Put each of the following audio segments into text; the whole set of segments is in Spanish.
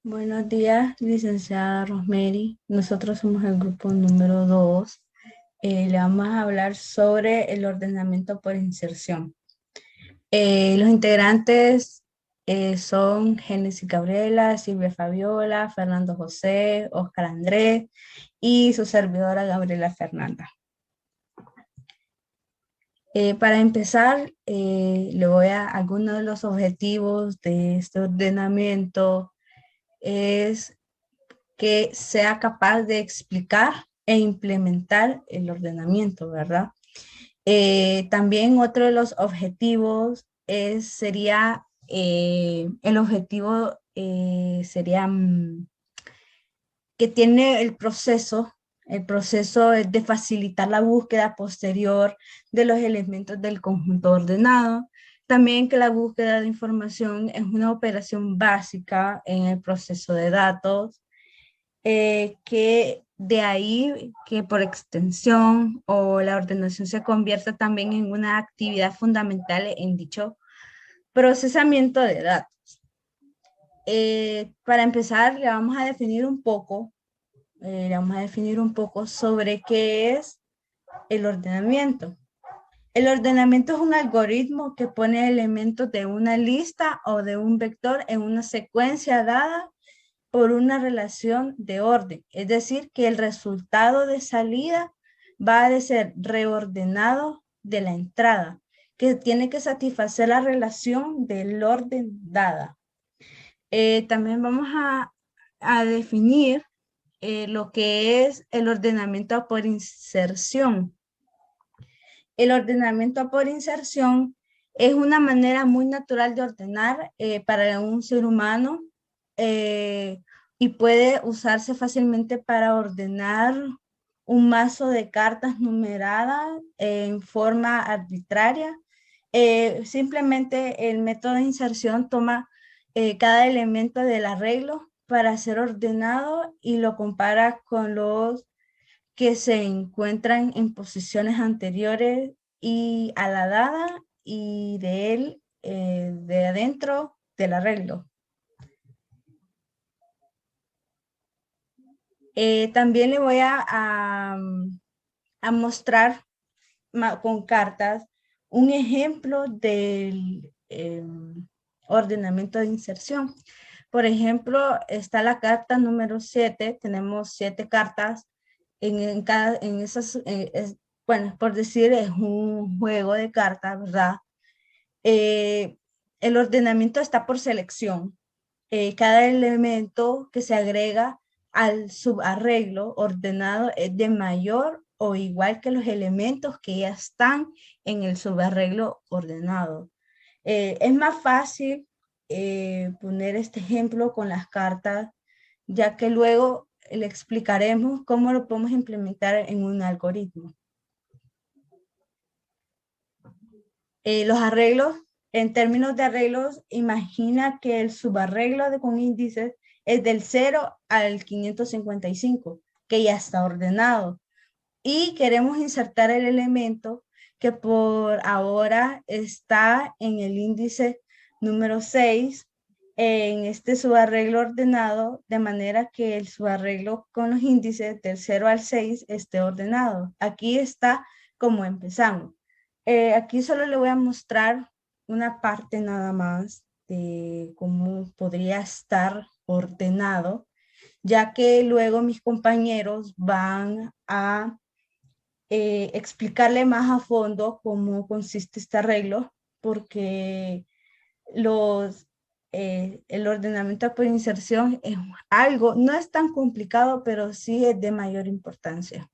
Buenos días, licenciada Rosemary. Nosotros somos el grupo número 2. Le vamos a hablar sobre el ordenamiento por inserción. Los integrantes son Génesis Gabriela, Silvia Fabiola, Fernando José, Oscar Andrés y su servidora Gabriela Fernanda. Para empezar, le voy a algunos de los objetivos de este ordenamiento es que sea capaz de explicar e implementar el ordenamiento, ¿verdad? También otro de los objetivos sería, el objetivo sería que tiene el proceso es de facilitar la búsqueda posterior de los elementos del conjunto ordenado. También que la búsqueda de información es una operación básica en el proceso de datos, que de ahí que por extensión o la ordenación se convierta también en una actividad fundamental en dicho procesamiento de datos. Para empezar, le vamos a definir un poco sobre qué es el ordenamiento. El ordenamiento es un algoritmo que pone elementos de una lista o de un vector en una secuencia dada por una relación de orden, es decir, que el resultado de salida va a ser reordenado de la entrada, que tiene que satisfacer la relación del orden dada. También vamos a definir lo que es el ordenamiento por inserción. El ordenamiento por inserción es una manera muy natural de ordenar para un ser humano, eh, y puede usarse fácilmente para ordenar un mazo de cartas numeradas en forma arbitraria. Simplemente el método de inserción toma cada elemento del arreglo para ser ordenado y lo compara con los que se encuentran en posiciones anteriores y a la dada y de él, de adentro del arreglo. También le voy a mostrar con cartas un ejemplo del ordenamiento de inserción. Por ejemplo, está la carta número 7, tenemos 7 cartas en esas, bueno, por decir, es un juego de cartas, ¿verdad? Eh, el ordenamiento está por selección. Cada elemento que se agrega al subarreglo ordenado es de mayor o igual que los elementos que ya están en el subarreglo ordenado. Es más fácil poner este ejemplo con las cartas, ya que luego le explicaremos cómo lo podemos implementar en un algoritmo. Los arreglos, en términos de arreglos, imagina que el subarreglo con índices es del 0 al 555, que ya está ordenado. Y queremos insertar el elemento que por ahora está en el índice número 6 en este subarreglo ordenado, de manera que el subarreglo con los índices del 0 al 6 esté ordenado. Aquí está como empezamos. Aquí solo le voy a mostrar una parte nada más de cómo podría estar ordenado, ya que luego mis compañeros van a explicarle más a fondo cómo consiste este arreglo, porque el ordenamiento por inserción es algo, no es tan complicado, pero sí es de mayor importancia.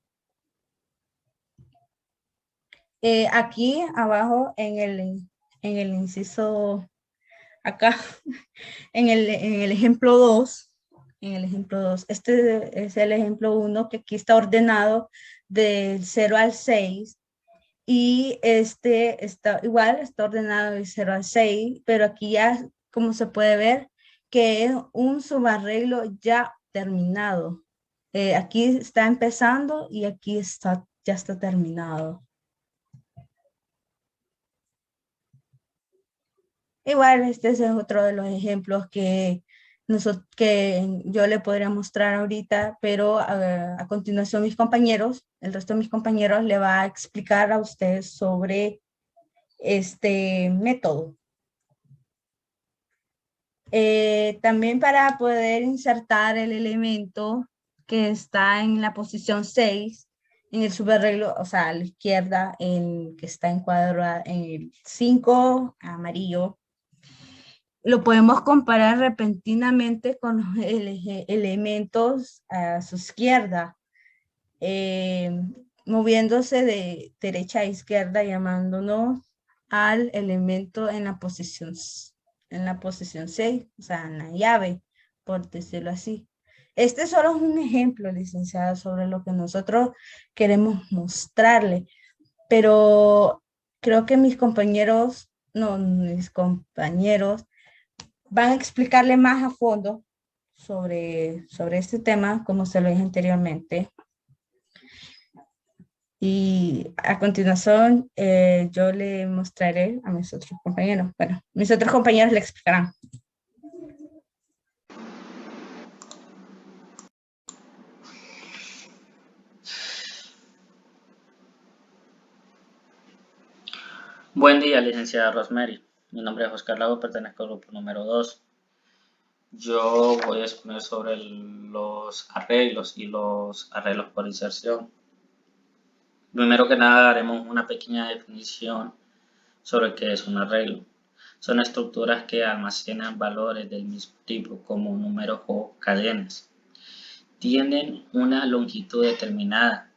Aquí abajo en el inciso, acá, en el ejemplo 2, este es el ejemplo 1 que aquí está ordenado del 0 al 6. Y este está igual, está ordenado de 0 al 6, pero aquí ya, como se puede ver, que es un subarreglo ya terminado. Aquí está empezando y aquí está, ya está terminado. Igual, este es otro de los ejemplos que que yo le podría mostrar ahorita, pero a continuación el resto de mis compañeros le va a explicar a ustedes sobre este método. También para poder insertar el elemento que está en la posición 6, en el subarreglo, o sea, a la izquierda, que está encuadrado en el 5 amarillo, lo podemos comparar repentinamente con los elementos a su izquierda, moviéndose de derecha a izquierda, llamándonos al elemento en la posición 6, o sea, en la llave, por decirlo así. Este solo es un ejemplo, licenciada, sobre lo que nosotros queremos mostrarle, pero creo que mis compañeros van a explicarle más a fondo sobre este tema, como se lo dije anteriormente. Y a continuación, yo le mostraré a mis otros compañeros. Bueno, mis otros compañeros le explicarán. Buen día, licenciada Rosemary. Mi nombre es Oscar Lago, pertenezco al grupo número 2. Yo voy a exponer sobre los arreglos y los arreglos por inserción. Primero que nada, haremos una pequeña definición sobre qué es un arreglo. Son estructuras que almacenan valores del mismo tipo, como números o cadenas. Tienen una longitud determinada.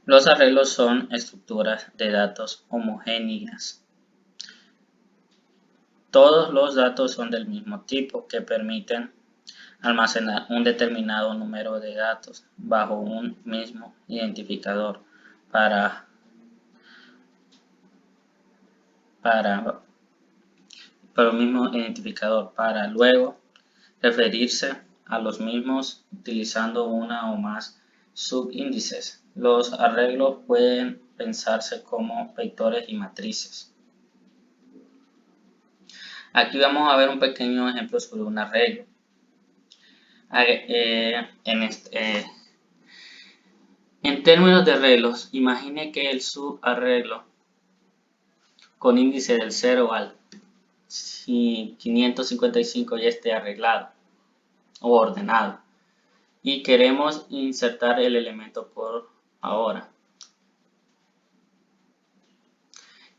Los arreglos son estructuras de datos homogéneas. Todos los datos son del mismo tipo, que permiten almacenar un determinado número de datos bajo un mismo identificador para luego referirse a los mismos utilizando una o más subíndices. Los arreglos pueden pensarse como vectores y matrices. Aquí vamos a ver un pequeño ejemplo sobre un arreglo. En términos de arreglos, imagine que el subarreglo con índice del 0 al 555 ya esté arreglado o ordenado y queremos insertar el elemento por ahora.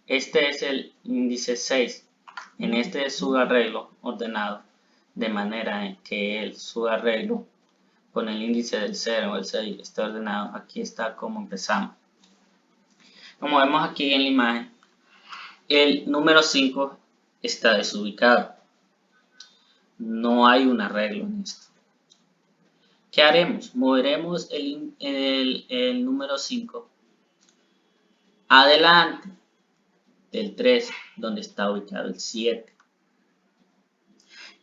Este es el índice 6 en este subarreglo ordenado, de manera que el subarreglo con el índice del 0 o el 6 está ordenado. Aquí está como empezamos. Como vemos aquí en la imagen, el número 5 está desubicado. No hay un arreglo en esto. ¿Qué haremos? Moveremos el número 5 adelante del 3, donde está ubicado el 7.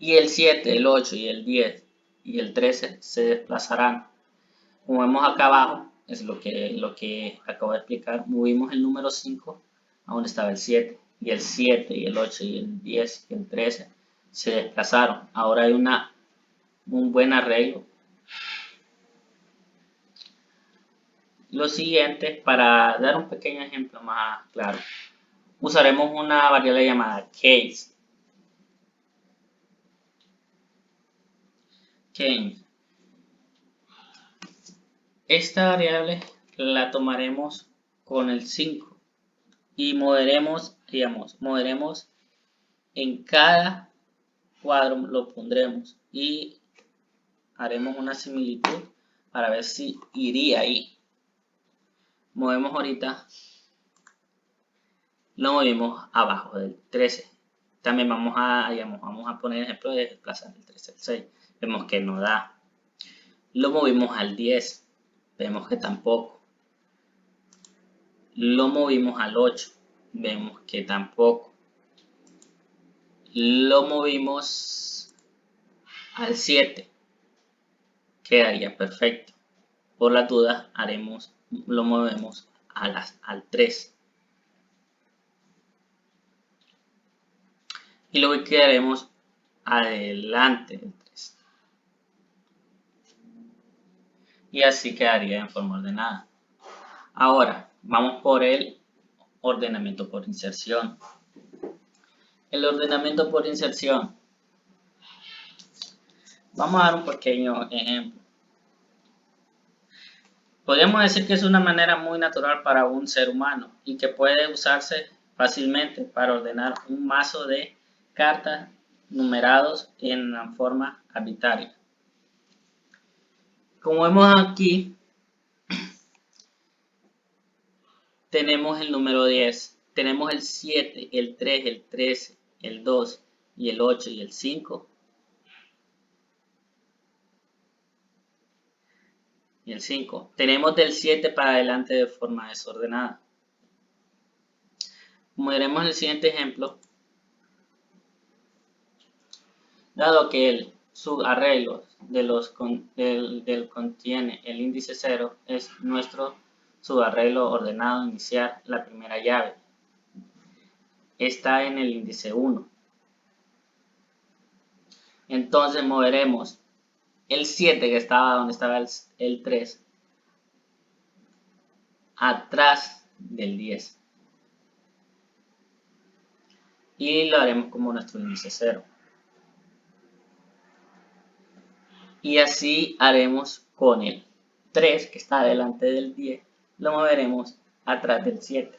Y el 7, el 8 y el 10 y el 13 se desplazarán. Como vemos acá abajo, es lo que acabo de explicar. Movimos el número 5 a donde estaba el 7. Y el 7 y el 8 y el 10 y el 13 se desplazaron. Ahora hay un buen arreglo. Lo siguiente, para dar un pequeño ejemplo más claro, usaremos una variable llamada case. Esta variable la tomaremos con el 5 y moveremos en cada cuadro, lo pondremos y haremos una similitud para ver si iría ahí. Movemos ahorita, lo movimos abajo del 13. También vamos a poner ejemplo de desplazar el 13 al 6. Vemos que no da. Lo movimos al 10. Vemos que tampoco. Lo movimos al 8. Vemos que tampoco. Lo movimos al 7. Quedaría perfecto. Por la duda lo movemos al 3. Y lo que haremos adelante del 3. Y así quedaría en forma ordenada. Ahora, vamos por el ordenamiento por inserción. El ordenamiento por inserción. Vamos a dar un pequeño ejemplo. Podríamos decir que es una manera muy natural para un ser humano y que puede usarse fácilmente para ordenar un mazo de cartas numerados en la forma arbitraria. Como vemos aquí, tenemos el número 10, tenemos el 7, el 3, el 13, el 2 y el 8 y el 5. Y el 5. Tenemos del 7 para adelante de forma desordenada. Como veremos en el siguiente ejemplo, dado que el subarreglo del contiene el índice 0, es nuestro subarreglo ordenado iniciar la primera llave. Está en el índice 1. Entonces moveremos el 7 que estaba donde estaba el 3 atrás del 10. Y lo haremos como nuestro índice 0. Y así haremos con el 3 que está delante del 10, lo moveremos atrás del 7,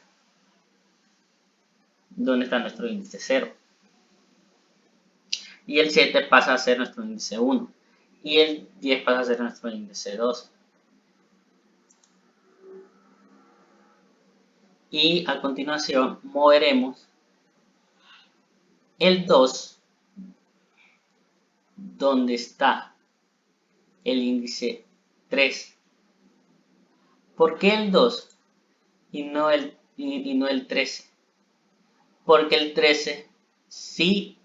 donde está nuestro índice 0. Y el 7 pasa a ser nuestro índice 1. Y el 10 pasa a ser nuestro índice 2. Y a continuación moveremos el 2 donde está el índice 3. ¿Por qué el 2 y no el 13? Porque el 13 sí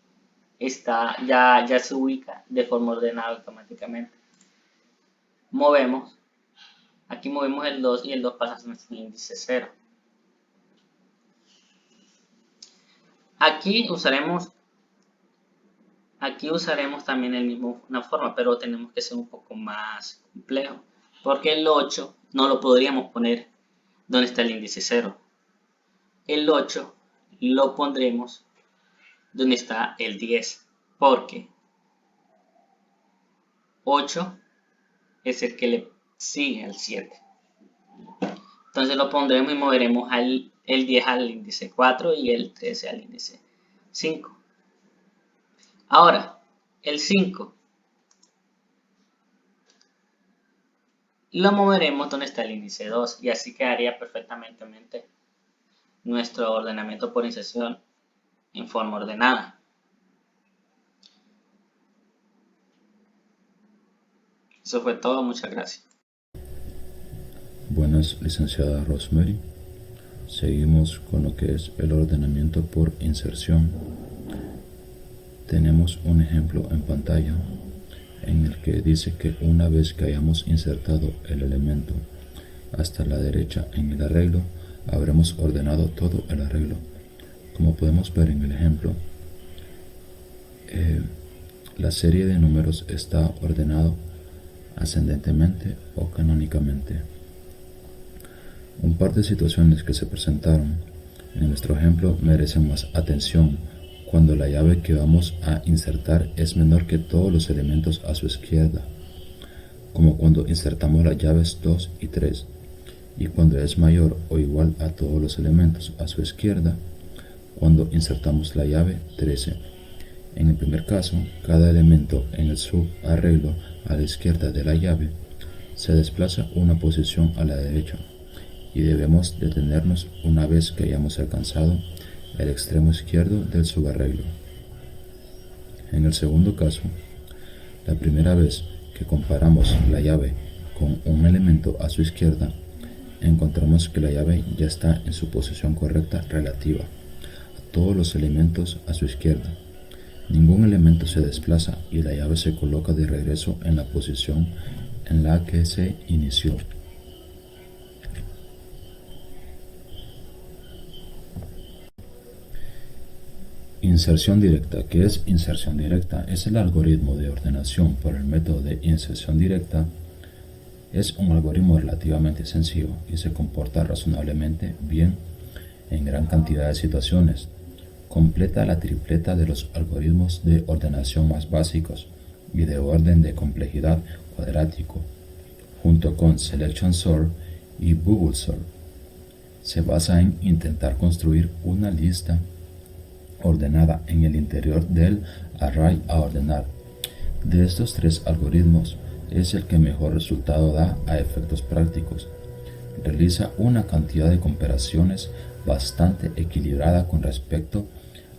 está, ya se ubica de forma ordenada automáticamente. Aquí movemos el 2 y el 2 pasa a ser nuestro índice 0. Aquí usaremos también una forma, pero tenemos que ser un poco más complejo, porque el 8 no lo podríamos poner donde está el índice 0. El 8 lo pondremos donde está el 10, porque 8 es el que le sigue al 7. Entonces lo pondremos y moveremos el 10 al índice 4 y el 13 al índice 5. Ahora, el 5 lo moveremos donde está el índice 2 y así quedaría perfectamente nuestro ordenamiento por inserción en forma ordenada. Eso fue todo, muchas gracias. Buenas, licenciada Rosemary. Seguimos con lo que es el ordenamiento por inserción. Tenemos un ejemplo en pantalla en el que dice que una vez que hayamos insertado el elemento hasta la derecha en el arreglo, habremos ordenado todo el arreglo. Como podemos ver en el ejemplo, la serie de números está ordenado ascendentemente o canónicamente. Un par de situaciones que se presentaron en nuestro ejemplo merecen más atención cuando la llave que vamos a insertar es menor que todos los elementos a su izquierda, como cuando insertamos las llaves 2 y 3, y cuando es mayor o igual a todos los elementos a su izquierda, cuando insertamos la llave 13. En el primer caso, cada elemento en el subarreglo a la izquierda de la llave se desplaza una posición a la derecha y debemos detenernos una vez que hayamos alcanzado el extremo izquierdo del subarreglo. En el segundo caso, la primera vez que comparamos la llave con un elemento a su izquierda, encontramos que la llave ya está en su posición correcta relativa a todos los elementos a su izquierda. Ningún elemento se desplaza y la llave se coloca de regreso en la posición en la que se inició. Inserción directa. ¿Qué es inserción directa? Es el algoritmo de ordenación por el método de inserción directa. Es un algoritmo relativamente sencillo y se comporta razonablemente bien en gran cantidad de situaciones. Completa la tripleta de los algoritmos de ordenación más básicos y de orden de complejidad cuadrático, junto con Selection Sort y Bubble Sort. Se basa en intentar construir una lista ordenada en el interior del array a ordenar. De estos tres algoritmos es el que mejor resultado da a efectos prácticos. Realiza una cantidad de comparaciones bastante equilibrada con respecto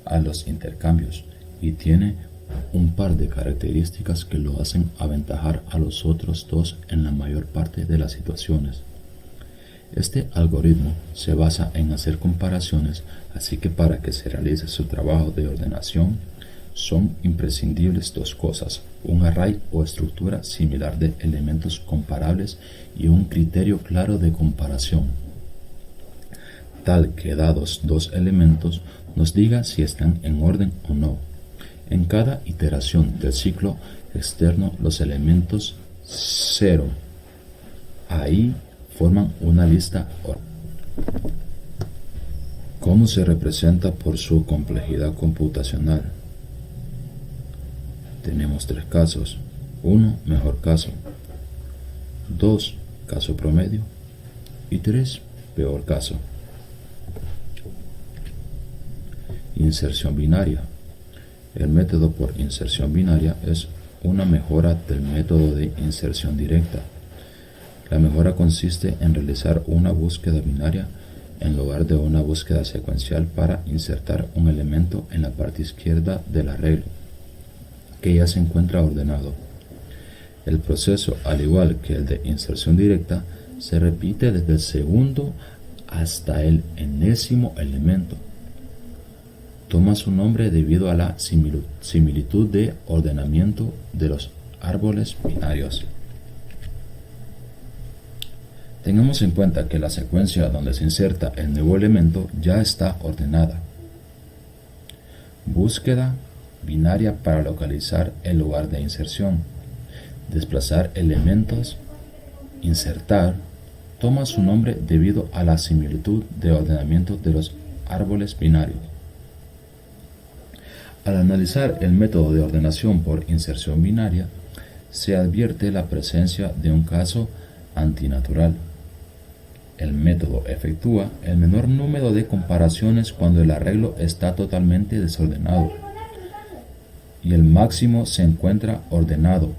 a los intercambios y tiene un par de características que lo hacen aventajar a los otros dos en la mayor parte de las situaciones. Este algoritmo se basa en hacer comparaciones, así que para que se realice su trabajo de ordenación son imprescindibles dos cosas: un array o estructura similar de elementos comparables y un criterio claro de comparación, tal que dados dos elementos nos diga si están en orden o no. En cada iteración del ciclo externo los elementos 0 ahí forman una lista OR. ¿Cómo se representa por su complejidad computacional? Tenemos tres casos. 1, mejor caso. 2, caso promedio. Y 3, peor caso. Inserción binaria. El método por inserción binaria es una mejora del método de inserción directa. La mejora consiste en realizar una búsqueda binaria en lugar de una búsqueda secuencial para insertar un elemento en la parte izquierda del arreglo, que ya se encuentra ordenado. El proceso, al igual que el de inserción directa, se repite desde el segundo hasta el enésimo elemento. Toma su nombre debido a la similitud de ordenamiento de los árboles binarios. Tengamos en cuenta que la secuencia donde se inserta el nuevo elemento ya está ordenada. Búsqueda binaria para localizar el lugar de inserción. Desplazar elementos. Insertar. Toma su nombre debido a la similitud de ordenamiento de los árboles binarios. Al analizar el método de ordenación por inserción binaria, se advierte la presencia de un caso antinatural. El método efectúa el menor número de comparaciones cuando el arreglo está totalmente desordenado y el máximo se encuentra ordenado.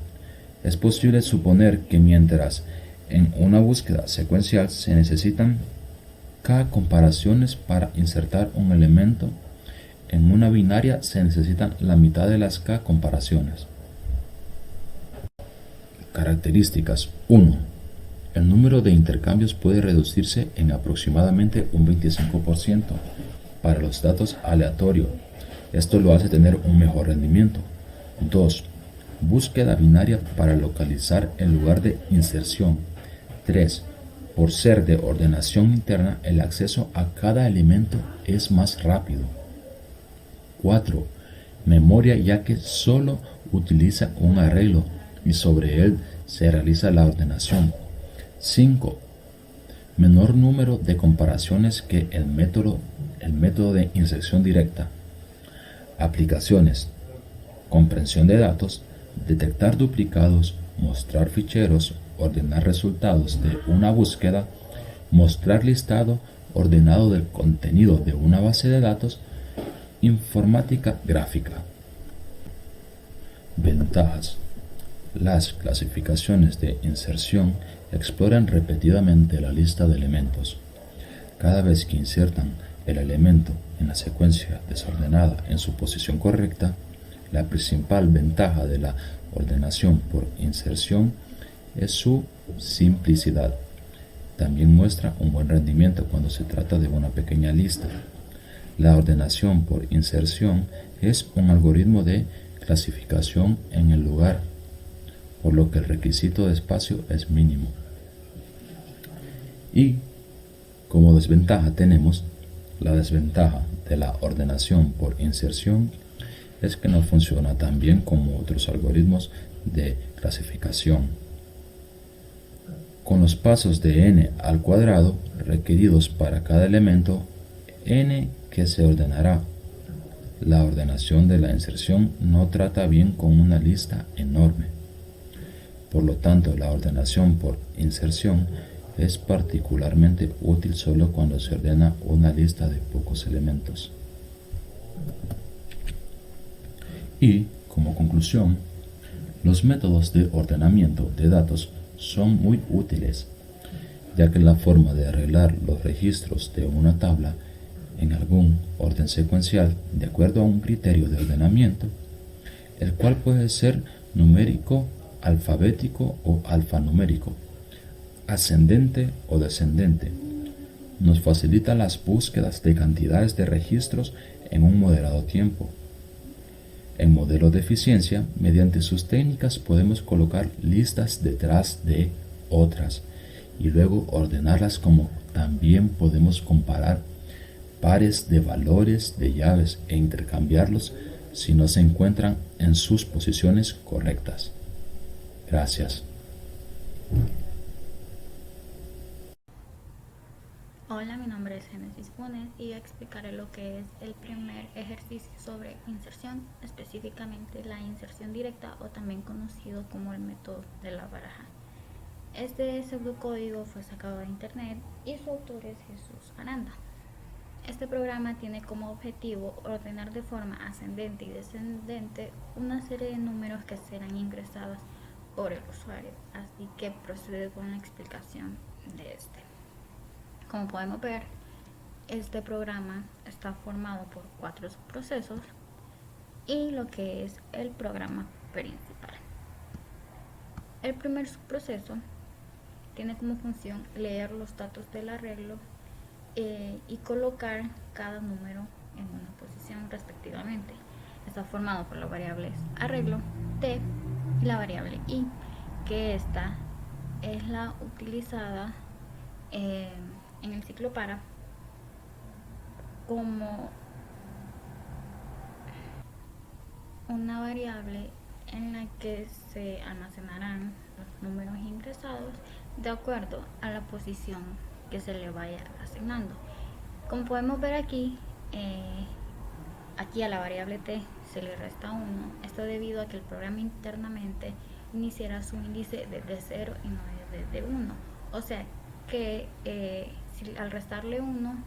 Es posible suponer que mientras en una búsqueda secuencial se necesitan k comparaciones para insertar un elemento, en una binaria se necesitan la mitad de las k comparaciones. Características. 1. El número de intercambios puede reducirse en aproximadamente un 25% para los datos aleatorios. Esto lo hace tener un mejor rendimiento. 2. Búsqueda binaria para localizar el lugar de inserción. 3. Por ser de ordenación interna, el acceso a cada elemento es más rápido. 4. Memoria, ya que solo utiliza un arreglo y sobre él se realiza la ordenación. 5. Menor número de comparaciones que el método de inserción directa. Aplicaciones: comprensión de datos, detectar duplicados, mostrar ficheros, ordenar resultados de una búsqueda, mostrar listado ordenado del contenido de una base de datos, informática gráfica. Ventajas: las clasificaciones de inserción exploran repetidamente la lista de elementos. Cada vez que insertan el elemento en la secuencia desordenada en su posición correcta, la principal ventaja de la ordenación por inserción es su simplicidad. También muestra un buen rendimiento cuando se trata de una pequeña lista. La ordenación por inserción es un algoritmo de clasificación en el lugar, por lo que el requisito de espacio es mínimo. Y como desventaja tenemos La desventaja de la ordenación por inserción es que no funciona tan bien como otros algoritmos de clasificación. Con los pasos de n al cuadrado requeridos para cada elemento n que se ordenará, la ordenación de la inserción no trata bien con una lista enorme. Por lo tanto, la ordenación por inserción es particularmente útil solo cuando se ordena una lista de pocos elementos. Y, como conclusión, los métodos de ordenamiento de datos son muy útiles, ya que la forma de arreglar los registros de una tabla en algún orden secuencial de acuerdo a un criterio de ordenamiento, el cual puede ser numérico, alfabético o alfanumérico, ascendente o descendente, nos facilita las búsquedas de cantidades de registros en un moderado tiempo. En modelos de eficiencia, mediante sus técnicas podemos colocar listas detrás de otras y luego ordenarlas, como también podemos comparar pares de valores de llaves e intercambiarlos si no se encuentran en sus posiciones correctas. Gracias. Hola, mi nombre es Génesis Funes y explicaré lo que es el primer ejercicio sobre inserción, específicamente la inserción directa o también conocido como el método de la baraja. Este pseudocódigo fue sacado de internet y su autor es Jesús Aranda. Este programa tiene como objetivo ordenar de forma ascendente y descendente una serie de números que serán ingresados por el usuario, así que procedo con la explicación de este. Como podemos ver, este programa está formado por 4 subprocesos y lo que es el programa principal. El primer subproceso tiene como función leer los datos del arreglo y colocar cada número en una posición respectivamente. Está formado por las variables arreglo, t y la variable i, que esta es la utilizada en el ciclo para como una variable en la que se almacenarán los números ingresados de acuerdo a la posición que se le vaya asignando. Como podemos ver aquí, aquí a la variable t se le resta 1, esto debido a que el programa internamente iniciará su índice desde 0 y no desde 1, o sea que si al restarle 1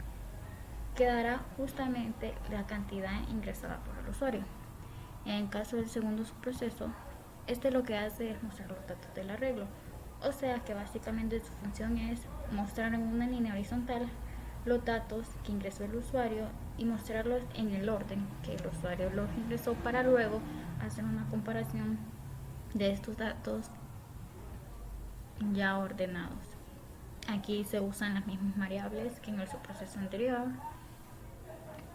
quedará justamente la cantidad ingresada por el usuario. En caso del segundo subproceso, este lo que hace es mostrar los datos del arreglo, o sea que básicamente su función es mostrar en una línea horizontal los datos que ingresó el usuario y mostrarlos en el orden que el usuario los ingresó, para luego hacer una comparación de estos datos ya ordenados. Aquí se usan las mismas variables que en el subproceso anterior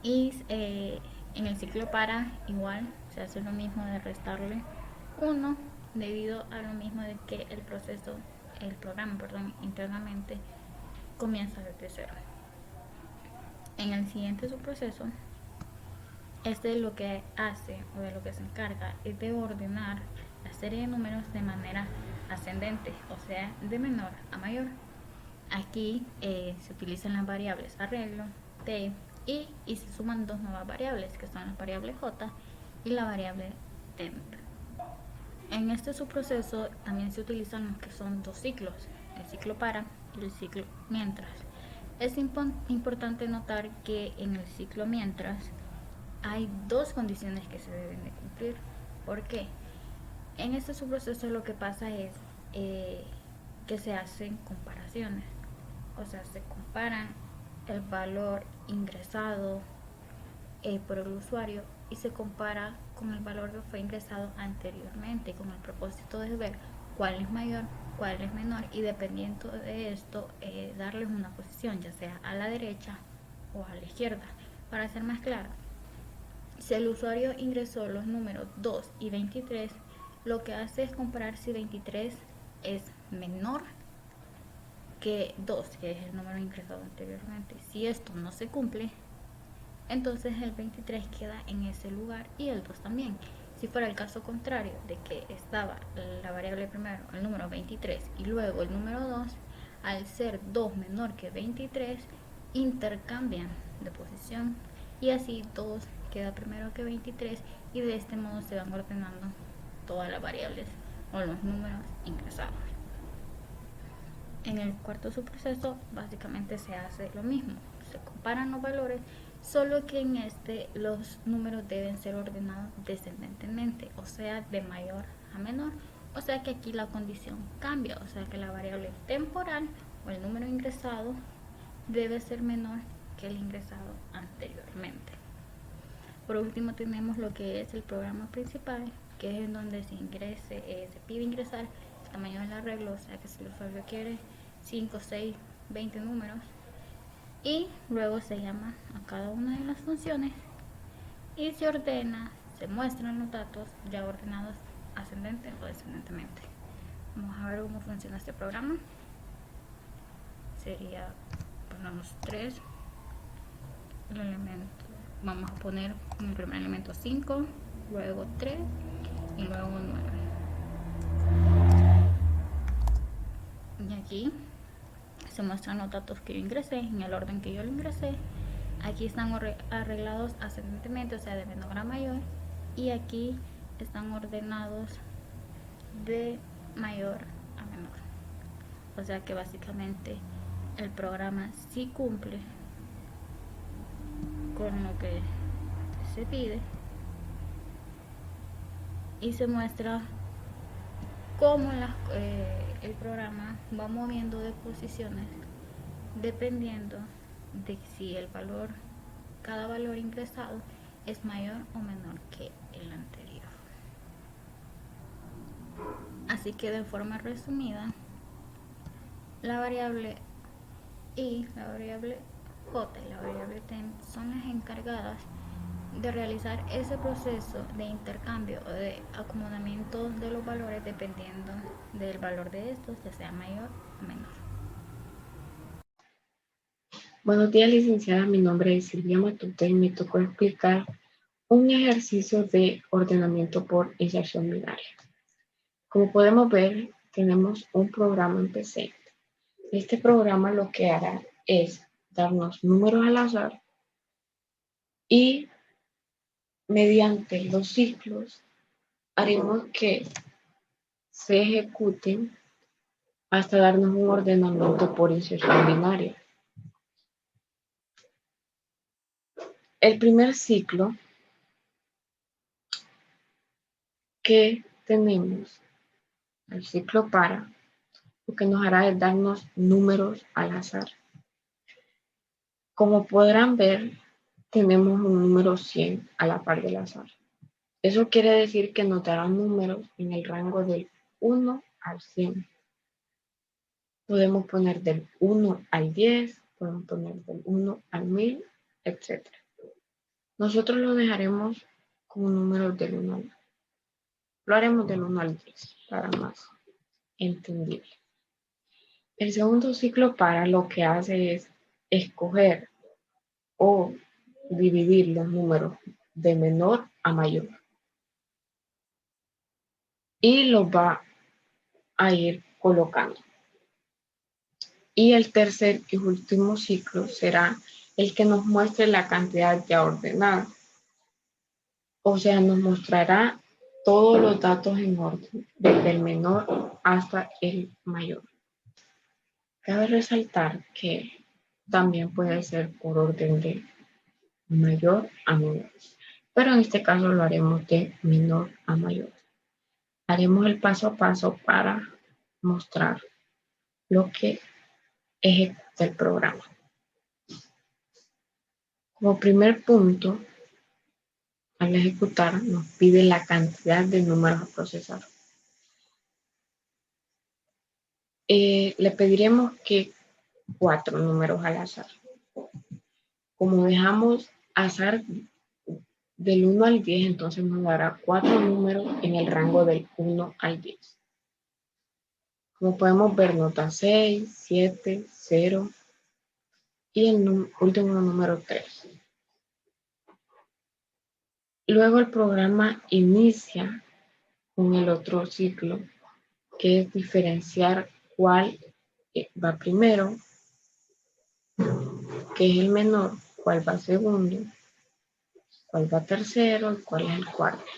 y en el ciclo para igual se hace lo mismo de restarle 1 debido a lo mismo de que el programa internamente comienza desde 0. En el siguiente subproceso, lo que hace o de lo que se encarga es de ordenar la serie de números de manera ascendente, o sea de menor a mayor. Aquí se utilizan las variables arreglo, t, y se suman 2 nuevas variables que son la variable j y la variable temp. En este subproceso también se utilizan lo que son 2 ciclos, el ciclo para y el ciclo mientras. Es importante notar que en el ciclo mientras hay 2 condiciones que se deben de cumplir. ¿Por qué? En este subproceso lo que pasa es que se hacen comparaciones, o sea, se comparan el valor ingresado por el usuario y se compara con el valor que fue ingresado anteriormente, con el propósito de ver cuál es mayor, cuál es menor, y dependiendo de esto darles una posición, ya sea a la derecha o a la izquierda. Para ser más claro, si el usuario ingresó los números 2 y 23, lo que hace es comparar si 23 es menor que 2, que es el número ingresado anteriormente. Si esto no se cumple, entonces el 23 queda en ese lugar y el 2 también. Si fuera el caso contrario, de que estaba la variable primero, el número 23, y luego el número 2, al ser 2 menor que 23, intercambian de posición y así 2 queda primero que 23 y de este modo se van ordenando todas las variables o los números ingresados. En el cuarto subproceso básicamente se hace lo mismo, se comparan los valores, solo que en este los números deben ser ordenados descendentemente, o sea, de mayor a menor, o sea que aquí la condición cambia, o sea que la variable temporal o el número ingresado debe ser menor que el ingresado anteriormente. Por último tenemos lo que es el programa principal, que es en donde se pide ingresar el tamaño del arreglo, o sea que si el usuario quiere 5, 6, 20 números, y luego se llama a cada una de las funciones y se ordena, se muestran los datos ya ordenados ascendente o descendentemente. Vamos a ver cómo funciona este programa. Sería, ponemos 3, el elemento, vamos a poner en el primer elemento 5, luego 3 y luego 9. Y aquí se muestran los datos que yo ingresé en el orden que yo lo ingresé. Aquí están arreglados ascendentemente, o sea, de menor a mayor, y aquí están ordenados de mayor a menor. O sea que básicamente el programa sí cumple con lo que se pide y se muestra cómo el programa va moviendo de posiciones dependiendo de si cada valor ingresado es mayor o menor que el anterior. Así que de forma resumida, la variable I, la variable J y la variable T son las encargadas de realizar ese proceso de intercambio o de acomodamiento de los valores dependiendo del valor de estos, ya sea mayor o menor. Buenos días, licenciada. Mi nombre es Silvia Matute y me tocó explicar un ejercicio de ordenamiento por inserción binaria. Como podemos ver, tenemos un programa en PC. Este programa lo que hará es darnos números al azar y mediante los ciclos haremos que se ejecuten hasta darnos un ordenamiento por inserción binaria. El primer ciclo que tenemos, el ciclo para, lo que nos hará es darnos números al azar. Como podrán ver, tenemos un número 100 a la par del azar. Eso quiere decir que nos darán números en el rango del 1 al 100. Podemos poner del 1 al 10, podemos poner del 1 al 1000, etc. Nosotros lo dejaremos como números del 1 al 10. Lo haremos del 1 al 10 para más entendible. El segundo ciclo para lo que hace es escoger o dividir los números de menor a mayor. Y los va a ir colocando. Y el tercer y último ciclo será el que nos muestre la cantidad ya ordenada. O sea, nos mostrará todos los datos en orden, desde el menor hasta el mayor. Cabe resaltar que también puede ser por orden de mayor a menor, pero en este caso lo haremos de menor a mayor. Haremos el paso a paso para mostrar lo que ejecuta el programa. Como primer punto, al ejecutar nos pide la cantidad de números a procesar. Le pediremos que 4 números al azar. Como dejamos azar del 1 al 10, entonces nos dará 4 números en el rango del 1 al 10. Como podemos ver, nos da 6, 7, 0 y el último número 3. Luego el programa inicia con el otro ciclo, que es diferenciar cuál va primero, que es el menor, cuál va segundo, cuál va tercero y cuál es el cuarto,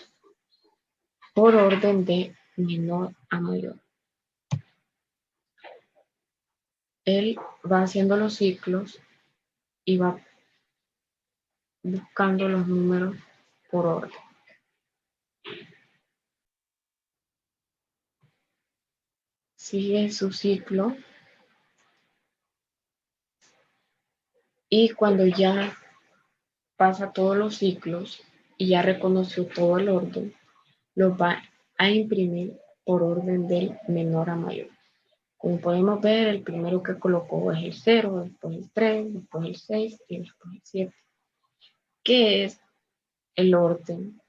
por orden de menor a mayor. Él va haciendo los ciclos y va buscando los números por orden. Sigue su ciclo y cuando ya pasa todos los ciclos y ya reconoció todo el orden, los va a imprimir por orden del menor a mayor. Como podemos ver, el primero que colocó es el 0, después el 3, después el 6 y después el 7, que es el orden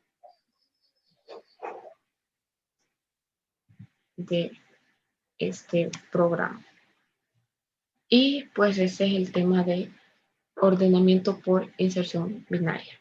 de este programa. Y pues ese es el tema de ordenamiento por inserción binaria.